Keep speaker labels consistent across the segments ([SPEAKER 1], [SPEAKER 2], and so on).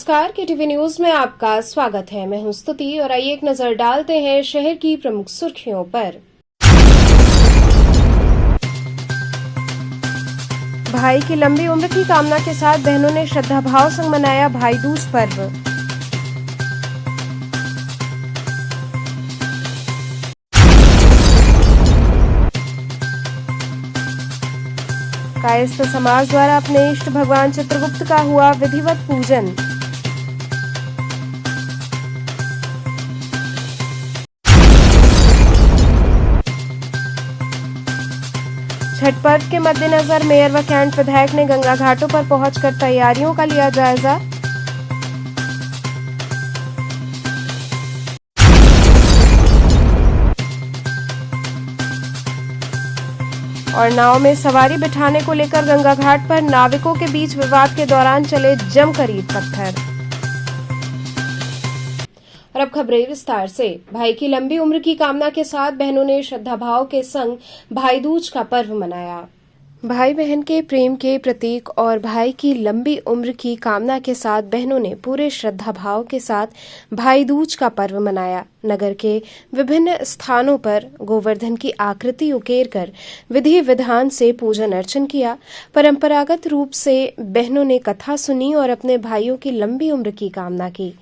[SPEAKER 1] नमस्कार, KTV news में आपका स्वागत है। मैं हूं स्तुति और आइए एक नजर डालते हैं शहर की प्रमुख सुर्खियों पर। भाई की लंबी उम्र की कामना के साथ बहनों ने श्रद्धाभाव संग मनाया भाई दूज पर्व। कायस्थ समाज द्वारा अपने इष्ट भगवान चित्रगुप्त का हुआ विधिवत पूजन। छठ पर्व के मद्देनजर मेयर व कैंट विधायक ने गंगा घाटों पर पहुंचकर तैयारियों का लिया जायजा। और नाव में सवारी बिठाने को लेकर गंगा घाट पर नाविकों के बीच विवाद के दौरान चले जमकर ईंट पत्थर। और अब खबरें विस्तार से। भाई की लंबी उम्र की कामना के साथ बहनों ने श्रद्धाभाव के संग भाई दूज का पर्व मनाया। भाई बहन के प्रेम के प्रतीक और भाई की लंबी उम्र की कामना के साथ बहनों ने पूरे श्रद्धा भाव के साथ भाई दूज का पर्व मनाया। नगर के विभिन्न स्थानों पर गोवर्धन की आकृति उकेर कर विधि विधान से पूजन अर्चन किया। परंपरागत रूप से बहनों ने कथा सुनी और अपने भाइयों की लंबी उम्र की कामना की।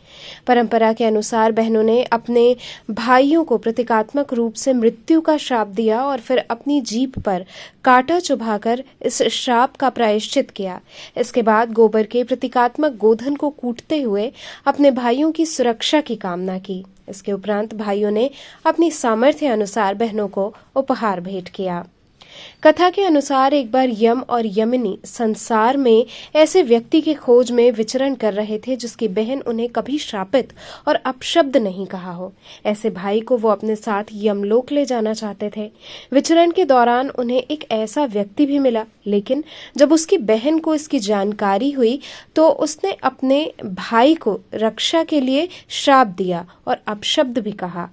[SPEAKER 1] परंपरा के अनुसार बहनों ने अपने भाइयों को प्रतीकात्मक रूप से मृत्यु का श्राप दिया और फिर अपनी जीभ पर कांटा चुभाकर इस श्राप का प्रायश्चित किया। इसके बाद गोबर के प्रतीकात्मक गोधन को कूटते हुए अपने भाइयों की सुरक्षा की कामना की। इसके उपरांत भाइयों ने अपनी सामर्थ्य अनुसार बहनों को उपहार भेंट किया। कथा के अनुसार एक बार यम और यमिनी संसार में ऐसे व्यक्ति की खोज में विचरण कर रहे थे जिसकी बहन उन्हें कभी श्रापित और अपशब्द नहीं कहा हो। ऐसे भाई को वो अपने साथ यमलोक ले जाना चाहते थे। विचरण के दौरान उन्हें एक ऐसा व्यक्ति भी मिला, लेकिन जब उसकी बहन को इसकी जानकारी हुई तो उसने अपने भाई को रक्षा के लिए श्राप दिया और अपशब्द भी कहा।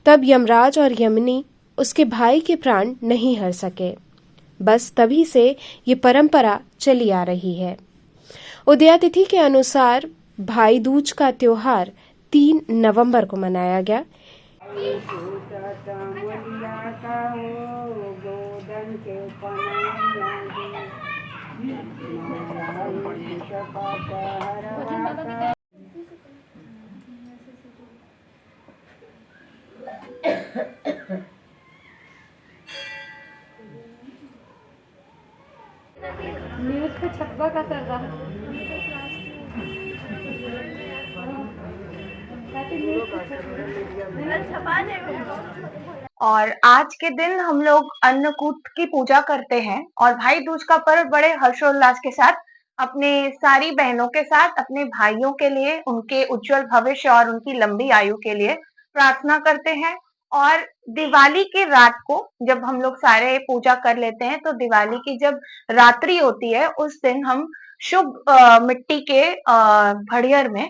[SPEAKER 1] तब यमराज और यमिनी उसके भाई के प्राण नहीं हर सके। बस तभी से ये परंपरा चली आ रही है। उदयातिथि के अनुसार भाई दूज का त्योहार 3 नवंबर को मनाया गया।
[SPEAKER 2] न्यूज पे छपवा का सर
[SPEAKER 3] और आज के दिन हम लोग अन्नकूट की पूजा करते हैं और भाई दूज का पर्व बड़े हर्षोल्लास के साथ अपने सारी बहनों के साथ अपने भाइयों के लिए उनके उज्जवल भविष्य और उनकी लंबी आयु के लिए प्रार्थना करते हैं। और दिवाली की रात को जब हम लोग सारे पूजा कर लेते हैं तो दिवाली की जब रात्रि होती है उस दिन हम शुभ मिट्टी के घड़ियर में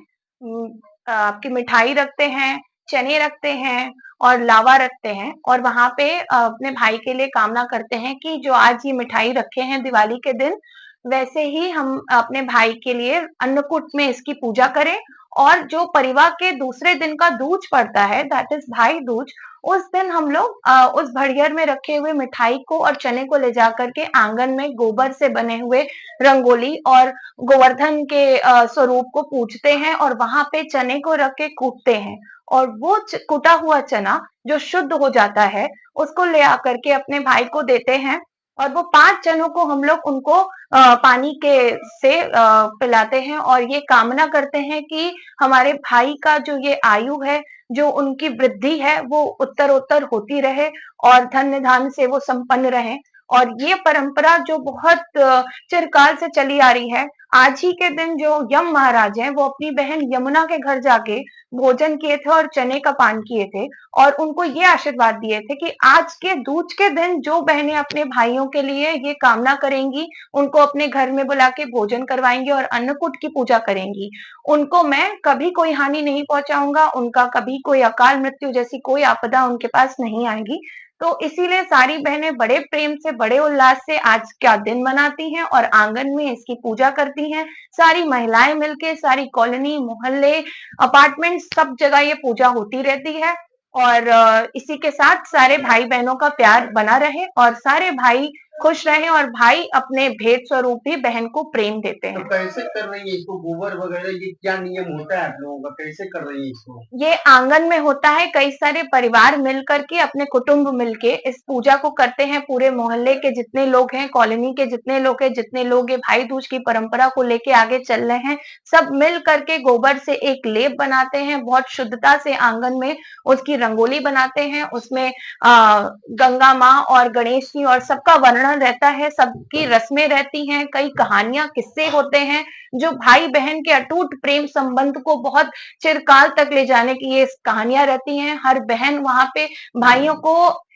[SPEAKER 3] आपकी मिठाई रखते हैं, चने रखते हैं और लावा रखते हैं और वहां पे अपने भाई के लिए कामना करते हैं कि जो आज ये मिठाई रखे हैं दिवाली के दिन, वैसे ही हम अपने भाई के लिए अन्नकूट में इसकी पूजा करें। और जो परिवार के दूसरे दिन का दूज पड़ता है, दैट इज भाई दूज, उस दिन हम लोग उस घड़ियर में रखे हुए मिठाई को और चने को ले जाकर के आंगन में गोबर से बने हुए रंगोली और गोवर्धन के स्वरूप को पूजते हैं और वहां पे चने को रख के कूटते हैं और वो कूटा हुआ चना जो शुद्ध हो जाता है उसको ले आकर के अपने भाई को देते हैं। और वो 5 चनों को हम लोग उनको पानी के से पिलाते हैं और ये कामना करते हैं कि हमारे भाई का जो ये आयु है, जो उनकी वृद्धि है, वो उत्तरोत्तर होती रहे और धन्य धान्य से वो संपन्न रहे। और ये परंपरा जो बहुत चिरकाल से चली आ रही है, आज ही के दिन जो यम महाराज हैं वो अपनी बहन यमुना के घर जाके भोजन किए थे और चने का पान किए थे और उनको ये आशीर्वाद दिए थे कि आज के दूज के दिन जो बहनें अपने भाइयों के लिए ये कामना करेंगी, उनको अपने घर में बुला के भोजन करवाएंगी और अन्नकूट की पूजा करेंगी, उनको मैं कभी कोई हानि नहीं पहुंचाऊंगा, उनका कभी कोई अकाल मृत्यु जैसी कोई आपदा उनके पास नहीं आएगी। तो इसीलिए सारी बहनें बड़े प्रेम से, बड़े उल्लास से आज का दिन मनाती हैं और आंगन में इसकी पूजा करती हैं। सारी महिलाएं मिलके, सारी कॉलोनी, मोहल्ले, अपार्टमेंट, सब जगह ये पूजा होती रहती है और इसी के साथ सारे भाई बहनों का प्यार बना रहे और सारे भाई खुश रहें और भाई अपने भेद स्वरूप भी बहन को प्रेम देते
[SPEAKER 4] तो
[SPEAKER 3] हैं।
[SPEAKER 4] कैसे कर रही है इसको? गोबर वगैरह ये क्या नियम होता है आप लोगों का? कैसे कर रही है इसको?
[SPEAKER 3] ये आंगन में होता है, कई सारे परिवार मिल करके, अपने कुटुंब मिलके इस पूजा को करते हैं। पूरे मोहल्ले के जितने लोग हैं, कॉलोनी के जितने लोग हैं, जितने लोग ये भाई दूज की परंपरा को लेके आगे चल रहे हैं, सब मिल करके गोबर से एक लेप बनाते हैं। बहुत शुद्धता से आंगन में उसकी रंगोली बनाते हैं। उसमें गंगा माँ और गणेश जी और सबका वर्णन रहता है, सबकी रस्में रहती हैं, कई कहानियां, किस्से होते हैं जो भाई बहन के अटूट प्रेम संबंध को बहुत चिरकाल तक ले जाने की ये कहानियां रहती हैं। हर बहन वहां पे भाइयों को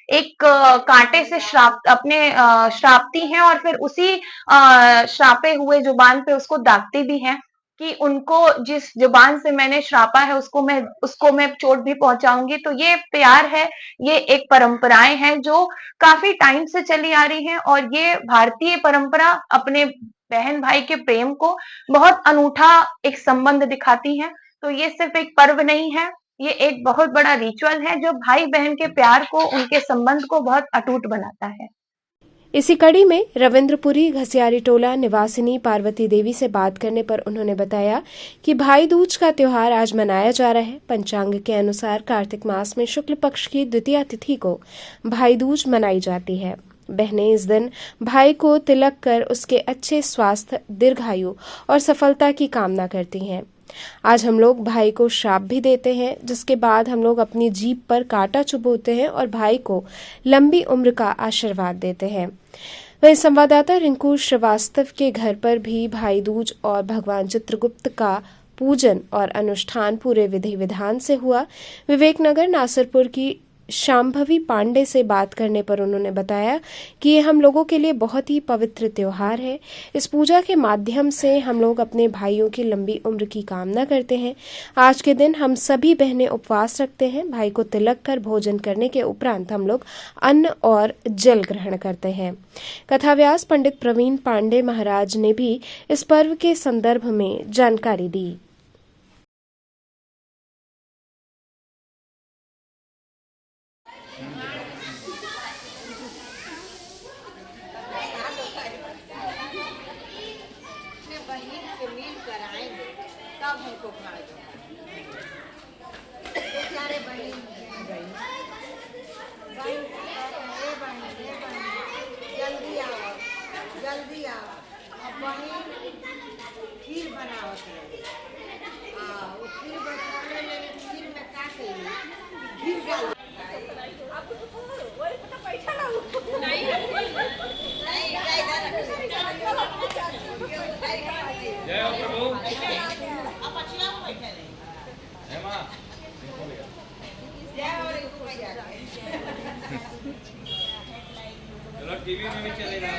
[SPEAKER 3] एक कांटे से श्रापती हैं और फिर उसी श्रापे हुए जुबान पे उसको दागती भी हैं कि उनको जिस जुबान से मैंने श्रापा है उसको मैं चोट भी पहुंचाऊंगी। तो ये प्यार है, ये एक परंपराएं हैं जो काफी टाइम से चली आ रही हैं और ये भारतीय परंपरा अपने बहन भाई के प्रेम को बहुत अनूठा एक संबंध दिखाती है। तो ये सिर्फ एक पर्व नहीं है, ये एक बहुत बड़ा रिचुअल है जो भाई बहन के प्यार को, उनके संबंध को बहुत अटूट बनाता है।
[SPEAKER 1] इसी कड़ी में रविंद्रपुरी घसियारी टोला निवासिनी पार्वती देवी से बात करने पर उन्होंने बताया कि भाई दूज का त्योहार आज मनाया जा रहा है। पंचांग के अनुसार कार्तिक मास में शुक्ल पक्ष की द्वितीया तिथि को भाई दूज मनाई जाती है। बहनें इस दिन भाई को तिलक कर उसके अच्छे स्वास्थ्य, दीर्घायु और सफलता की कामना करती हैं। आज हम लोग भाई को श्राप भी देते हैं, जिसके बाद हम लोग अपनी जीभ पर कांटा चुभोते हैं और भाई को लंबी उम्र का आशीर्वाद देते हैं। वहीं संवाददाता रिंकू श्रीवास्तव के घर पर भी भाई दूज और भगवान चित्रगुप्त का पूजन और अनुष्ठान पूरे विधि विधान से हुआ। विवेकनगर नासिरपुर की शांभवी पांडे से बात करने पर उन्होंने बताया कि ये हम लोगों के लिए बहुत ही पवित्र त्योहार है। इस पूजा के माध्यम से हम लोग अपने भाइयों की लंबी उम्र की कामना करते हैं। आज के दिन हम सभी बहनें उपवास रखते हैं। भाई को तिलक कर भोजन करने के उपरांत हम लोग अन्न और जल ग्रहण करते हैं। कथाव्यास पंडित प्रवीण पांडे महाराज ने भी इस पर्व के संदर्भ में जानकारी दी।
[SPEAKER 5] तब हमको खाएगा बेचारे बहन जल्दी आओ अब बहन खीर बनावत है। वो खीर बनाने लगे, खीर में का कही घी डाल
[SPEAKER 6] चलो टीवी में भी चलेगा।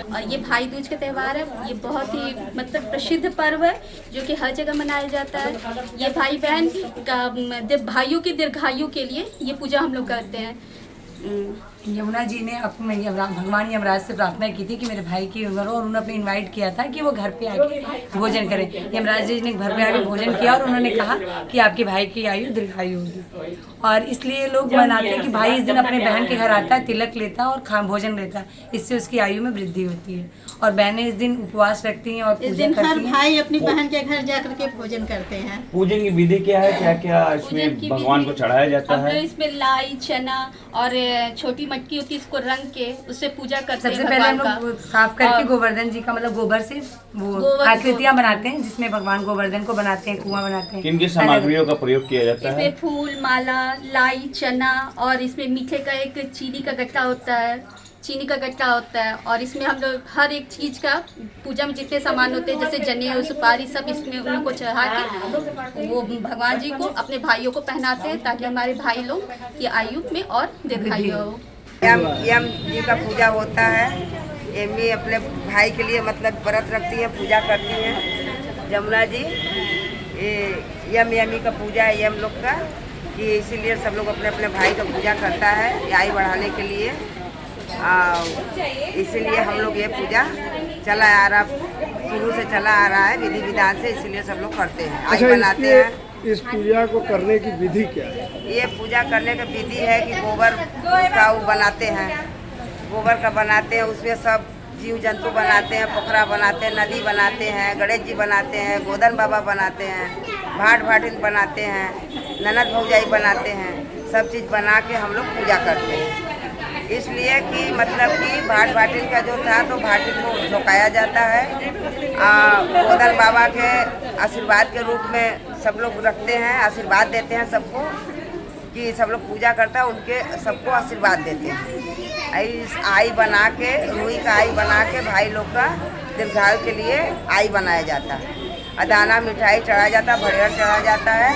[SPEAKER 7] और ये भाई दूज का त्यौहार है। ये बहुत ही मतलब प्रसिद्ध पर्व है जो कि हर जगह मनाया जाता है। ये भाई बहन का भाइयों की दीर्घायु के लिए ये पूजा हम लोग करते हैं।
[SPEAKER 8] यमुना जी ने भगवान यमराज से प्रार्थना की थी कि मेरे भाई की उम्र हो और उन्होंने अपने इनवाइट किया था कि वो घर पे आके भोजन करें। यमराज जी ने घर पे आके भोजन किया और उन्होंने कहा कि आपके भाई की आयु दीर्घायु होगी और इसलिए लोग मनाते हैं कि भाई इस दिन अपने बहन के घर आता है, तिलक लेता है और भोजन लेता है। इससे उसकी आयु में वृद्धि होती है और बहनें इस दिन उपवास रखती हैं और
[SPEAKER 5] इस दिन हर भाई अपनी बहन के घर जाकर के भोजन करते हैं।
[SPEAKER 6] पूजन की विधि क्या है? क्या क्या इसमें भगवान को चढ़ाया जाता है?
[SPEAKER 7] इसमें लाई, चना और छोटी मटकी होती है इसको रंग के उससे पूजा करते हैं
[SPEAKER 8] सबसे पहले हम
[SPEAKER 7] भगवान का।
[SPEAKER 8] लोग साफ करके
[SPEAKER 7] और
[SPEAKER 8] गोवर्धन जी का मतलब गोबर से वो
[SPEAKER 7] गोबर-
[SPEAKER 8] आकृतियाँ बनाते हैं जिसमें भगवान गोवर्धन को बनाते हैं, कुआं बनाते हैं।
[SPEAKER 6] किन किन सामग्रियों का प्रयोग किया जाता है?
[SPEAKER 7] इसमें फूल माला, लाई, चना और इसमें मीठे का एक चीनी का गट्टा होता है, और इसमें हम लोग हर एक चीज़ का पूजा में जितने सामान होते हैं जैसे जनेऊ सुपारी सब इसमें उन लोग को चढ़ा के वो भगवान जी को अपने भाइयों को पहनाते हैं ताकि हमारे भाई लोग की आयु में और दीर्घायु हो।
[SPEAKER 5] यम जी का पूजा होता है। एमी अपने भाई के लिए मतलब व्रत रखती है, पूजा करती है। जमुना जी ये यमी का पूजा है यम लोग का, कि इसीलिए सब लोग अपने अपने भाई का पूजा करता है आयु बढ़ाने के लिए। इसीलिए हम लोग ये पूजा चला आ रहा, शुरू से चला आ रहा है विधि विधान से, इसीलिए सब लोग करते हैं, आयु बनाते हैं।
[SPEAKER 4] इस पूजा को करने की विधि क्या है?
[SPEAKER 5] ये पूजा करने का विधि है कि गोबर का वो बनाते हैं, गोबर का बनाते हैं, उसमें सब जीव जंतु बनाते हैं, पोखरा बनाते हैं, नदी बनाते हैं, गणेश जी बनाते हैं, गोदन बाबा बनाते हैं, भाट भाटिन बनाते हैं, ननद भौजाई बनाते हैं, सब चीज़ बना के हम लोग पूजा करते हैं। इसलिए कि मतलब कि भाट भाटिन का जो था तो भाटिन को झोंकाया जाता है, गोदन बाबा के आशीर्वाद के रूप में सब लोग रखते हैं, आशीर्वाद देते हैं सबको, कि सब लोग पूजा करता है उनके सबको आशीर्वाद देते हैं। आई बना के रुई का आई बना के भाई लोग का दीर्घायु के लिए आई बनाया जाता है। दाना मिठाई चढ़ाया जाता है, भड़ेर चढ़ाया जाता है,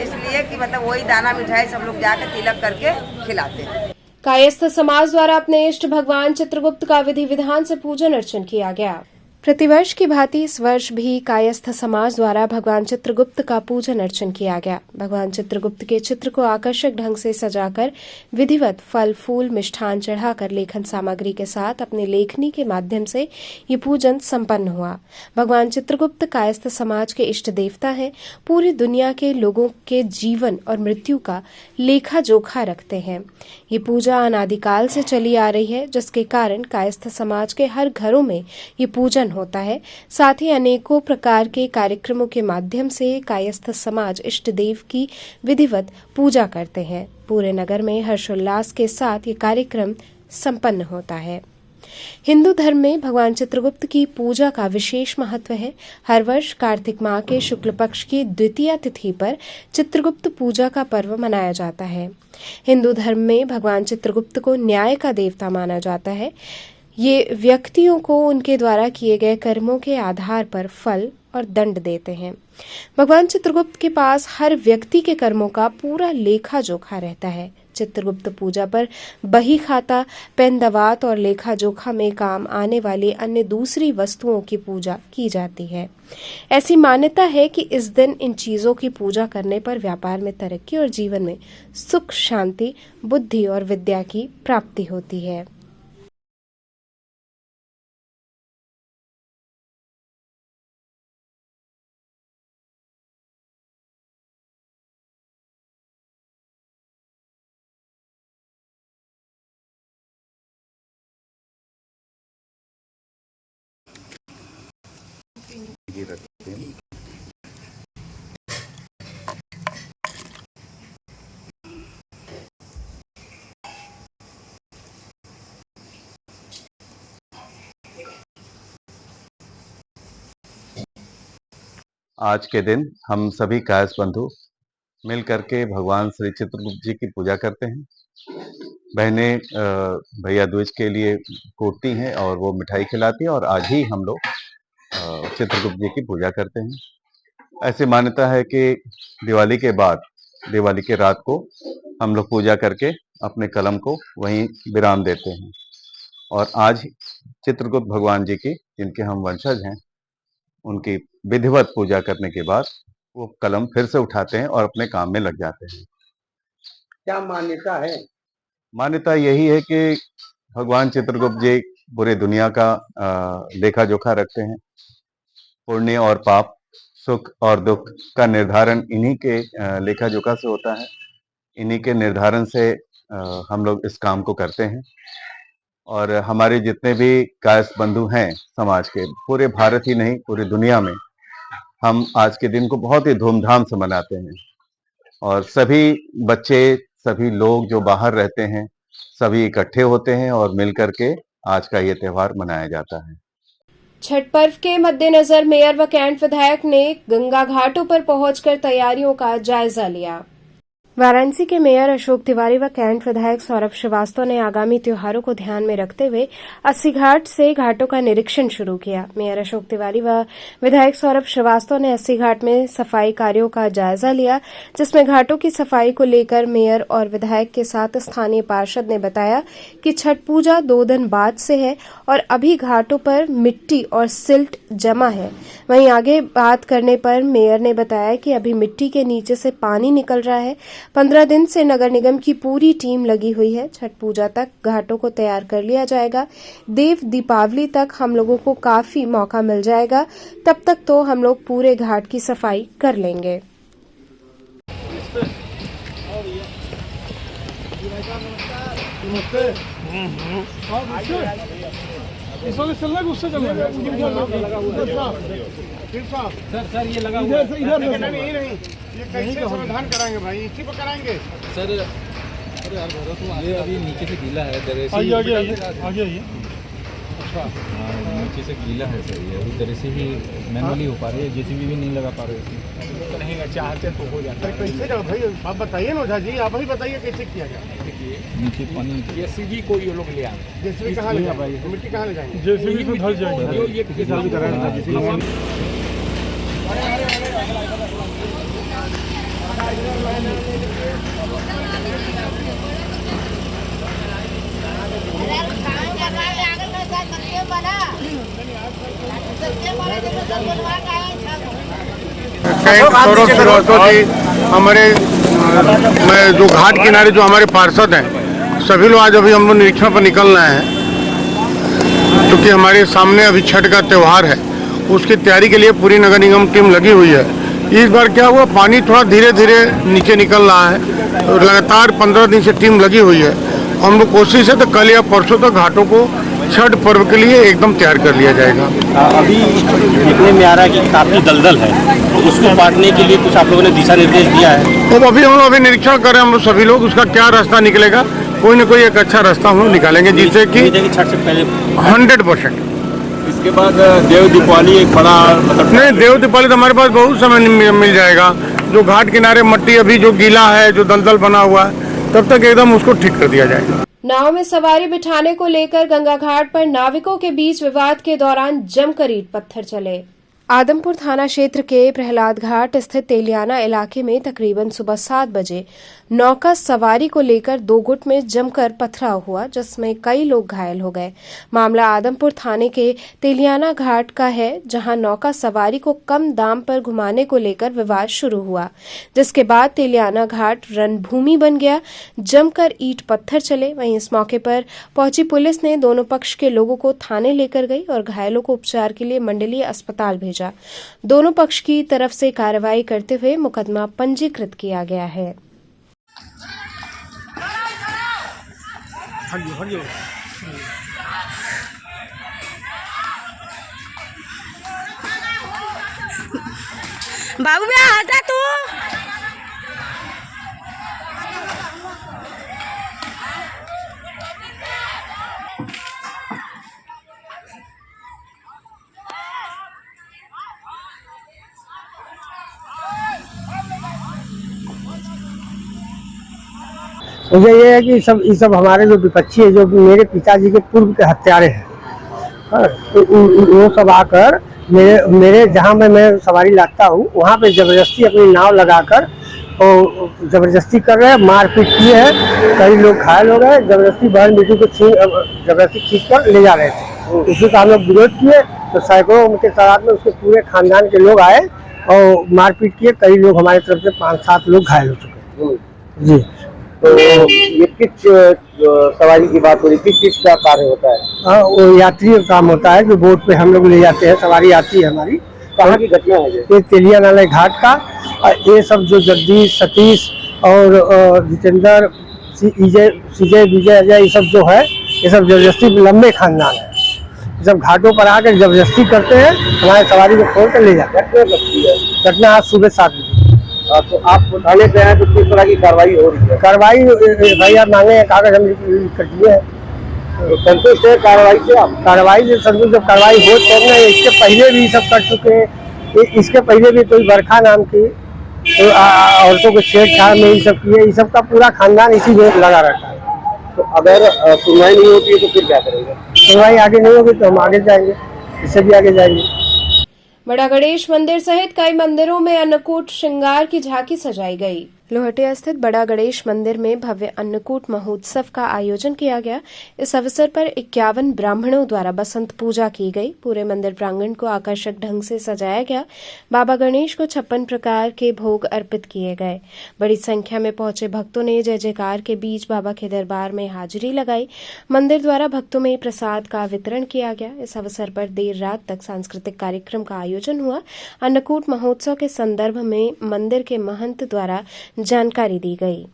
[SPEAKER 5] इसलिए कि मतलब वही दाना मिठाई सब लोग जाके तिलक करके खिलाते हैं।
[SPEAKER 1] कायस्थ समाज द्वारा अपने इष्ट भगवान चित्रगुप्त का विधि विधान से पूजन अर्चन किया गया। प्रतिवर्ष की भांति इस वर्ष भी कायस्थ समाज द्वारा भगवान चित्रगुप्त का पूजन अर्चन किया गया। भगवान चित्रगुप्त के चित्र को आकर्षक ढंग से सजाकर विधिवत फल फूल मिष्ठान चढ़ाकर लेखन सामग्री के साथ अपने लेखनी के माध्यम से ये पूजन संपन्न हुआ। भगवान चित्रगुप्त कायस्थ समाज के इष्ट देवता हैं। पूरी दुनिया के लोगों के जीवन और मृत्यु का लेखा जोखा रखते हैं। ये पूजा अनादिकाल से चली आ रही है, जिसके कारण कायस्थ समाज के हर घरों में ये पूजन होता है। साथ ही अनेकों प्रकार के कार्यक्रमों के माध्यम से कायस्थ समाज इष्ट देव की विधिवत पूजा करते हैं। पूरे नगर में हर्षोल्लास के साथ ये कार्यक्रम संपन्न होता है। हिंदू धर्म में भगवान चित्रगुप्त की पूजा का विशेष महत्व है। हर वर्ष कार्तिक माह के शुक्ल पक्ष की द्वितीया तिथि पर चित्रगुप्त पूजा का पर्व मनाया जाता है। हिंदू धर्म में भगवान चित्रगुप्त को न्याय का देवता माना जाता है। ये व्यक्तियों को उनके द्वारा किए गए कर्मों के आधार पर फल और दंड देते हैं। भगवान चित्रगुप्त के पास हर व्यक्ति के कर्मों का पूरा लेखा जोखा रहता है। चित्रगुप्त पूजा पर बही खाता, पेन दवात और लेखा जोखा में काम आने वाली अन्य दूसरी वस्तुओं की पूजा की जाती है। ऐसी मान्यता है कि इस दिन इन चीजों की पूजा करने पर व्यापार में तरक्की और जीवन में सुख शांति, बुद्धि और विद्या की प्राप्ति होती है।
[SPEAKER 9] आज के दिन हम सभी कायस्थ बंधु मिल करके भगवान श्री चित्रगुप्त जी की पूजा करते हैं। बहनें भैया दूज के लिए कूटती हैं और वो मिठाई खिलाती हैं, और आज ही हम लोग चित्रगुप्त जी की पूजा करते हैं। ऐसी मान्यता है कि दिवाली के बाद, दिवाली के रात को हम लोग पूजा करके अपने कलम को वहीं विराम देते हैं, और आज चित्रगुप्त भगवान जी की, जिनके हम वंशज हैं, उनकी विधिवत पूजा करने के बाद वो कलम फिर से उठाते हैं और अपने काम में लग जाते हैं।
[SPEAKER 4] क्या मान्यता है?
[SPEAKER 9] मान्यता यही है कि भगवान चित्रगुप्त जी पूरे दुनिया का लेखा जोखा रखते हैं। पुण्य और पाप, सुख और दुख का निर्धारण इन्हीं के लेखा जोखा से होता है। इन्हीं के निर्धारण से हम लोग इस काम को करते हैं, और हमारे जितने भी कायस्थ बंधु हैं समाज के, पूरे भारत ही नहीं पूरी दुनिया में, हम आज के दिन को बहुत ही धूमधाम से मनाते हैं। और सभी बच्चे, सभी लोग जो बाहर रहते हैं, सभी इकट्ठे होते हैं और मिल करके आज का ये त्यौहार मनाया जाता है।
[SPEAKER 1] छठ पर्व के मद्देनजर मेयर व कैंट विधायक ने गंगा घाटों पर पहुंचकर तैयारियों का जायजा लिया। वाराणसी के मेयर अशोक तिवारी व कैंट विधायक सौरभ श्रीवास्तव ने आगामी त्योहारों को ध्यान में रखते हुए 80 घाट से घाटों का निरीक्षण शुरू किया। मेयर अशोक तिवारी व विधायक सौरभ श्रीवास्तव ने 80 घाट में सफाई कार्यों का जायजा लिया, जिसमें घाटों की सफाई को लेकर मेयर और विधायक के साथ स्थानीय पार्षद ने बताया कि छठ पूजा 2 दिन बाद से है और अभी घाटों पर मिट्टी और सिल्ट जमा है। वहीं आगे बात करने पर मेयर ने बताया कि अभी मिट्टी के नीचे से पानी निकल रहा है। 15 दिन से नगर निगम की पूरी टीम लगी हुई है। छठ पूजा तक घाटों को तैयार कर लिया जाएगा। देव दीपावली तक हम लोगों को काफी मौका मिल जाएगा, तब तक तो हम लोग पूरे घाट की सफाई कर लेंगे।
[SPEAKER 10] सर ये लगा हुआ है। नहीं ये कैसे समाधान कराएंगे भाई, इसी पर कराएंगे सर। अरे यार ये अभी नीचे से गीला है, आगे अच्छा नीचे से गीला है सर। ये अभी तरह से ही मैनुअली हो पा रही है, जेसीबी भी नहीं लगा पा रहे इसमें। तो नहीं चाहते तो हो जाता है। कैसे भाई आप बताइए ना ओझा जी, आप ही बताइए कैसे किया जाए। देखिए नीचे पानी जेसीबी को ये लोग ले आए। जेसीबी कहाँ ले जाएंगे, मिट्टी कहाँ ले जाएंगे? जेसीबी में धस जाएंगे। ये किसी साल भी कराएंगे। सौरभ श्रीवास्तव जी हमारे जो घाट किनारे जो हमारे पार्षद हैं, सभी लोग आज अभी हम लोग निरीक्षण पर निकल रहे हैं, क्योंकि हमारे सामने अभी छठ का त्यौहार है। उसकी तैयारी के लिए पूरी नगर निगम टीम लगी हुई है। इस बार क्या हुआ, पानी थोड़ा धीरे धीरे नीचे निकल रहा है और लगातार 15 दिन से टीम लगी हुई है। हम लोग कोशिश है तो कल या परसों तक घाटों को छठ पर्व के लिए एकदम तैयार कर लिया जाएगा।
[SPEAKER 6] अभी देखने में आ रहा है कि काफी दलदल है, तो उसको पाटने के लिए कुछ आप लोगों ने दिशा निर्देश दिया है?
[SPEAKER 10] तो अभी हम लोग निरीक्षण कर रहे हैं, हम लोग सभी लोग उसका क्या रास्ता निकलेगा, कोई ना कोई एक अच्छा रास्ता हम लोग निकालेंगे, जिससे कि
[SPEAKER 6] छठ से पहले
[SPEAKER 10] 100%।
[SPEAKER 6] इसके बाद देव दीपावली एक बड़ा मतलब
[SPEAKER 10] नहीं, देव दीपावली तो हमारे पास बहुत समय मिल जाएगा। जो घाट किनारे मट्टी अभी जो गीला है, जो दलदल बना हुआ है, तब तक एकदम उसको ठीक कर दिया जाएगा।
[SPEAKER 1] नाव में सवारी बिठाने को लेकर गंगा घाट पर नाविकों के बीच विवाद के दौरान जमकर ईंट पत्थर चले। आदमपुर थाना क्षेत्र के प्रहलाद घाट स्थित तेलियाना इलाके में तकरीबन सुबह 7 बजे नौका सवारी को लेकर 2 गुट में जमकर पथराव हुआ, जिसमें कई लोग घायल हो गए। मामला आदमपुर थाने के तेलियाना घाट का है, जहां नौका सवारी को कम दाम पर घुमाने को लेकर विवाद शुरू हुआ, जिसके बाद तेलियाना घाट रणभूमि बन गया। जमकर ईंट पत्थर चले। वहीं इस मौके पर पहुंची पुलिस ने दोनों पक्ष के लोगों को थाने लेकर गई और घायलों को उपचार के लिए मंडलीय अस्पताल भेजा। दोनों पक्ष की तरफ से कार्रवाई करते हुए मुकदमा पंजीकृत किया गया है।
[SPEAKER 2] बाबू भैया हटा तू।
[SPEAKER 11] मुझे ये है कि ये सब हमारे जो विपक्षी है, जो मेरे पिताजी के पूर्व के हत्यारे हैं, तो वो सब आकर मेरे जहाँ मैं सवारी लाता हूँ वहाँ पे जबरदस्ती अपनी नाव लगाकर और जबरदस्ती कर रहे हैं, मारपीट किए हैं, कई लोग घायल हो गए। जबरदस्ती बहन बेटी को जबरदस्ती खींच कर ले जा रहे थे। उसी का हम लोग विरोध किए तो सैकड़ों उनके साथ में उसके पूरे खानदान के लोग आए और मारपीट किए। कई लोग हमारे तरफ से 5-7 लोग घायल हो चुके जी।
[SPEAKER 4] तो ये किस सवारी की बात हो रही, किस चीज का कार्य होता है?
[SPEAKER 11] वो यात्री का काम होता है, जो बोट पे हम लोग ले जाते हैं, सवारी आती है हमारी।
[SPEAKER 4] कहाँ की घटना है
[SPEAKER 11] ये तेलियाना घाट का। और ये सब जो जगदीश, सतीश और जितेंद्र, विजय अजय, ये सब जो है, ये सब जबरदस्ती लंबे खानदान है। जब घाटों पर आकर जबरदस्ती करते हैं, हमारे सवारी को खोल कर ले जाते हैं। घटना आज सुबह 7 बजे।
[SPEAKER 4] तो आप थाने पे हैं तो किस तरह की कार्रवाई हो रही है?
[SPEAKER 11] कार्रवाई भैया मांगे कागज हम कर दिए हैं।
[SPEAKER 4] तो संतुष्ट है कार्रवाई से आप?
[SPEAKER 11] कार्रवाई से संतुष्ट, जब कार्रवाई हो तो नहीं, इसके पहले भी सब कर चुके हैं। इसके पहले भी कोई बरखा नाम की तो औरतों को छेड़छाड़ में ये सब किए, ये सब का पूरा खानदान इसी में लगा रहता है।
[SPEAKER 4] तो अगर सुनवाई नहीं होती है तो फिर क्या करेंगे?
[SPEAKER 11] सुनवाई आगे नहीं होगी तो हम आगे जाएंगे, इससे भी आगे जाएंगे।
[SPEAKER 1] बड़ा गणेश मंदिर सहित कई मंदिरों में अन्नकूट श्रृंगार की झांकी सजाई गई। लोहटिया स्थित बड़ा गणेश मंदिर में भव्य अन्नकूट महोत्सव का आयोजन किया गया। इस अवसर पर 51 ब्राह्मणों द्वारा बसंत पूजा की गई। पूरे मंदिर प्रांगण को आकर्षक ढंग से सजाया गया। बाबा गणेश को 56 प्रकार के भोग अर्पित किए गए। बड़ी संख्या में पहुंचे भक्तों ने जय जयकार के बीच बाबा के दरबार में हाजिरी लगाई। मंदिर द्वारा भक्तों में प्रसाद का वितरण किया गया। इस अवसर पर देर रात तक सांस्कृतिक कार्यक्रम का आयोजन हुआ। अन्नकूट महोत्सव के संदर्भ में मंदिर के महंत द्वारा जानकारी दी गई।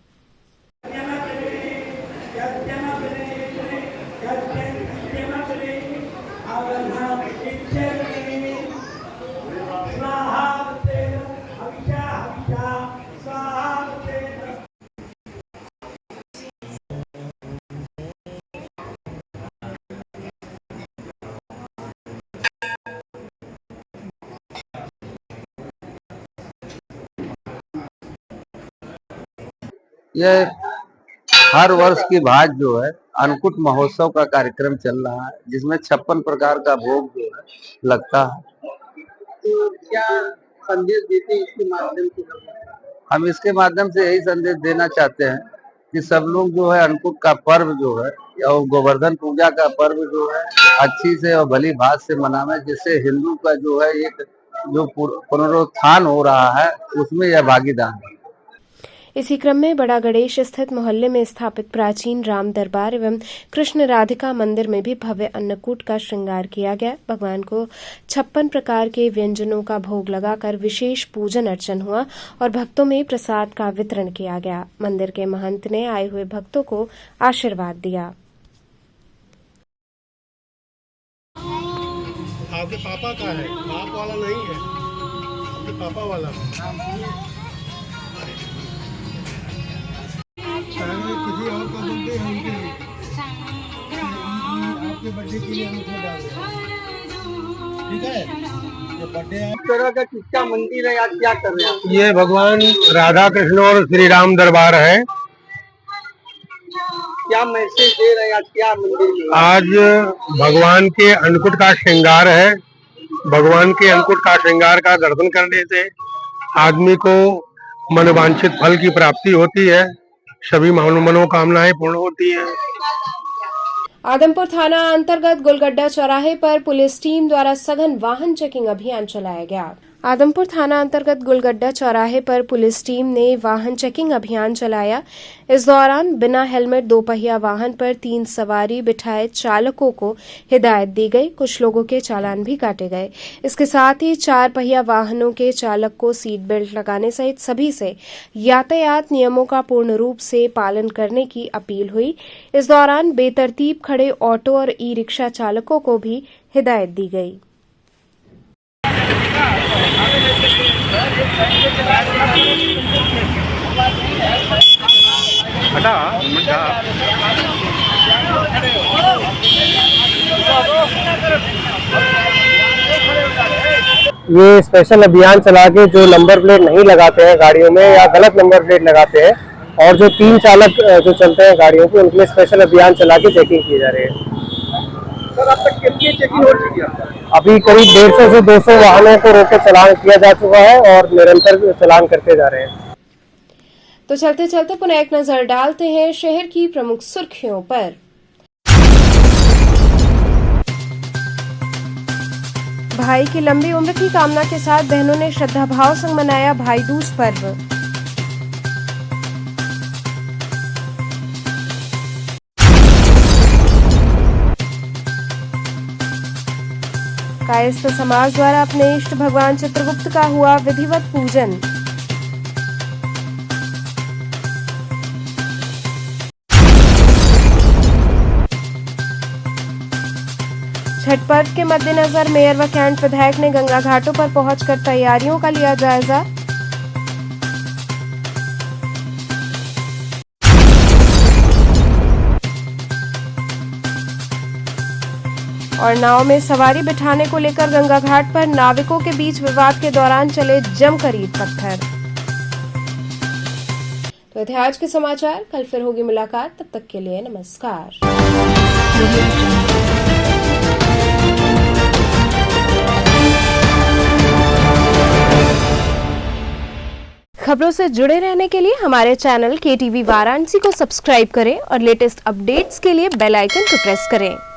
[SPEAKER 12] यह हर वर्ष की भांत जो है अन्नकूट महोत्सव का कार्यक्रम चल रहा है, जिसमें 56 प्रकार का भोग जो है लगता है।
[SPEAKER 4] तो क्या संदेश देते हैं इसके माध्यम से?
[SPEAKER 12] हम इसके माध्यम से यही संदेश देना चाहते हैं कि सब लोग जो है अन्नकूट का पर्व जो है और गोवर्धन पूजा का पर्व जो है अच्छी से और भली भात से मनावे, जिससे हिंदू का जो है एक जो पुनरुत्थान हो रहा है उसमें यह भागीदार है।
[SPEAKER 1] इसी क्रम में बड़ा गणेश स्थित मोहल्ले में स्थापित प्राचीन राम दरबार एवं कृष्ण राधिका मंदिर में भी भव्य अन्नकूट का श्रृंगार किया गया। भगवान को 56 प्रकार के व्यंजनों का भोग लगाकर विशेष पूजन अर्चन हुआ और भक्तों में प्रसाद का वितरण किया गया। मंदिर के महंत ने आए हुए भक्तों को आशीर्वाद दिया।
[SPEAKER 10] आपके पापा का है, आप वाला नहीं है, आपके पापा वाला किसी और का बर्थडे है उनके लिए, आपके बर्थडे के लिए हम उसमें डाल रहे हैं, ठीक है? ये बर्थडे है।
[SPEAKER 4] इस तरह का किसका मंदिर है, आज क्या कर रहे हैं?
[SPEAKER 11] ये भगवान राधा कृष्ण और श्री राम दरबार है।
[SPEAKER 4] क्या मैसेज दे रहे हैं आज, क्या मंदिर में?
[SPEAKER 11] आज भगवान के अन्नकूट का श्रृंगार है। भगवान के अन्नकूट का श्रृंगार का दर्शन करने से आदमी को मनोवांछित फल की प्राप्ति होती है, सभी मनोकामनाएं पूर्ण होती हैं।
[SPEAKER 1] आदमपुर थाना अंतर्गत गुलगड्डा चौराहे पर पुलिस टीम द्वारा सघन वाहन चेकिंग अभियान चलाया गया। आदमपुर थाना अंतर्गत गुलगड्डा चौराहे पर पुलिस टीम ने वाहन चेकिंग अभियान चलाया। इस दौरान बिना हेलमेट दोपहिया वाहन पर 3 सवारी बिठाए चालकों को हिदायत दी गई। कुछ लोगों के चालान भी काटे गए। इसके साथ ही 4 पहिया वाहनों के चालक को सीट बेल्ट लगाने सहित सभी से यातायात नियमों का पूर्ण रूप से पालन करने की अपील हुई। इस दौरान बेतरतीब खड़े ऑटो और ई रिक्शा चालकों को भी हिदायत दी गई।
[SPEAKER 11] ये स्पेशल अभियान चला के जो नंबर प्लेट नहीं लगाते हैं गाड़ियों में या गलत नंबर प्लेट लगाते हैं और जो 3 चालक जो चलते हैं गाड़ियों के, उनके लिए स्पेशल अभियान चला के चेकिंग की जा रही है।
[SPEAKER 4] सर अब तक कितनी चेकिंग हो चुकी है?
[SPEAKER 11] अभी करीब 150 से 200 वाहनों को रोक के चालान किया जा चुका है और निरंतर चालान करते जा रहे हैं।
[SPEAKER 1] तो चलते चलते पुनः एक नजर डालते हैं शहर की प्रमुख सुर्खियों पर। भाई की लंबी उम्र की कामना के साथ बहनों ने श्रद्धा भाव संग मनाया भाई दूज पर्व। कायस्थ समाज द्वारा अपने इष्ट भगवान चित्रगुप्त का हुआ विधिवत पूजन। छठ पर्व के मद्देनजर मेयर व कैंट विधायक ने गंगा घाटों पर पहुंचकर तैयारियों का लिया जायजा। और नाव में सवारी बिठाने को लेकर गंगा घाट पर नाविकों के बीच विवाद के दौरान चले जमकर ईंट पत्थर। तो थे आज के समाचार, कल फिर होगी मुलाकात, तब तक के लिए नमस्कार। खबरों से जुड़े रहने के लिए हमारे चैनल KTV वाराणसी को सब्सक्राइब करें और लेटेस्ट अपडेट्स के लिए बेल आइकन को प्रेस करें।